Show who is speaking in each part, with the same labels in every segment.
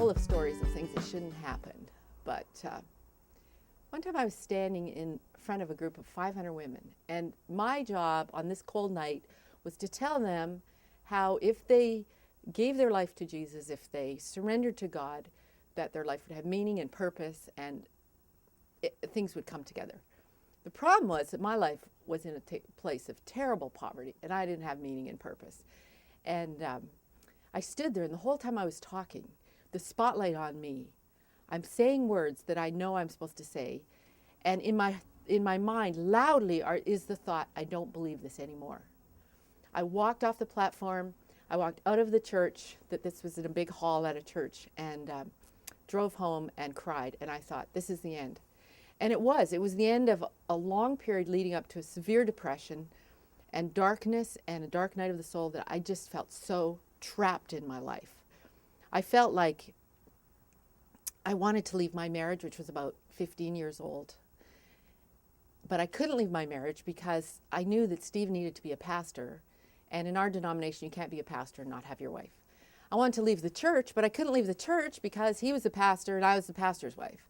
Speaker 1: full of stories of things that shouldn't happen. But one time I was standing in front of a group of 500 women, and my job on this cold night was to tell them how if they gave their life to Jesus, if they surrendered to God, that their life would have meaning and purpose, and things would come together. The problem was that my life was in a place of terrible poverty, and I didn't have meaning and purpose. And I stood there, and the whole time I was talking, the spotlight on me, I'm saying words that I know I'm supposed to say, and in my mind, loudly is the thought, I don't believe this anymore. I walked off the platform, I walked out of the church, that this was in a big hall at a church, and drove home and cried, and I thought, this is the end. And it was the end of a long period leading up to a severe depression and darkness and a dark night of the soul that I just felt so trapped in my life. I felt like I wanted to leave my marriage, which was about 15 years old. But I couldn't leave my marriage because I knew that Steve needed to be a pastor. And in our denomination, you can't be a pastor and not have your wife. I wanted to leave the church, but I couldn't leave the church because he was a pastor and I was the pastor's wife.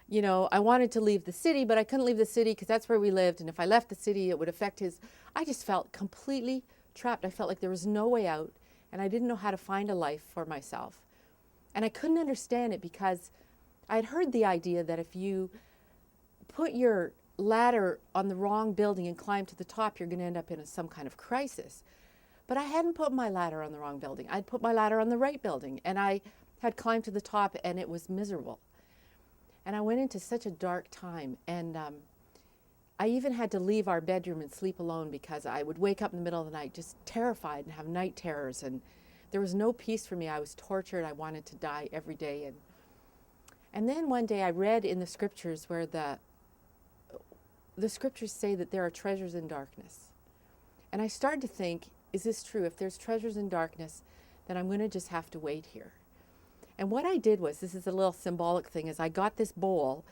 Speaker 1: You know, I wanted to leave the city, but I couldn't leave the city because that's where we lived. And if I left the city, it would affect his. I just felt completely trapped. I felt like there was no way out, and I didn't know how to find a life for myself. And I couldn't understand it because I had heard the idea that if you put your ladder on the wrong building and climb to the top, you're going to end up in some kind of crisis. But I hadn't put my ladder on the wrong building. I'd put my ladder on the right building, and I had climbed to the top, and it was miserable. And I went into such a dark time, and I even had to leave our bedroom and sleep alone because I would wake up in the middle of the night just terrified and have night terrors, and there was no peace for me. I was tortured. I wanted to die every day. And then one day I read in the scriptures where the scriptures say that there are treasures in darkness. And I started to think, is this true? If there's treasures in darkness, then I'm going to just have to wait here. And what I did was, this is a little symbolic thing, is I got this bowl,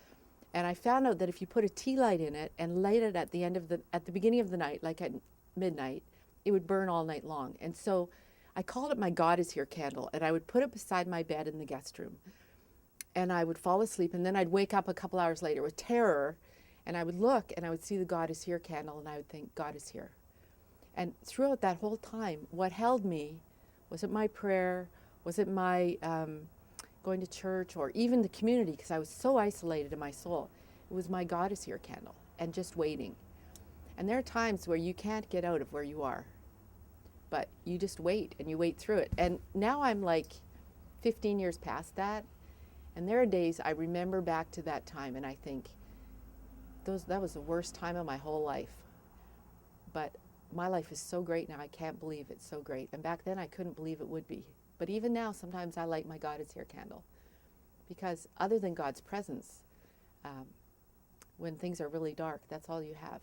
Speaker 1: and I found out that if you put a tea light in it and light it at the beginning of the night, like at midnight, it would burn all night long. And so I called it my God is Here candle, and I would put it beside my bed in the guest room. And I would fall asleep, and then I'd wake up a couple hours later with terror, and I would look, and I would see the God is Here candle, and I would think, God is here. And throughout that whole time, what held me, was it my prayer, was it my going to church, or even the community, because I was so isolated in my soul. It was my God is Here candle, and just waiting. And there are times where you can't get out of where you are, but you just wait, and you wait through it. And now I'm like 15 years past that, and there are days I remember back to that time, and I think, that was the worst time of my whole life. But my life is so great now, I can't believe it's so great. And back then I couldn't believe it would be. But even now, sometimes I light my God is Here candle. Because other than God's presence, when things are really dark, that's all you have.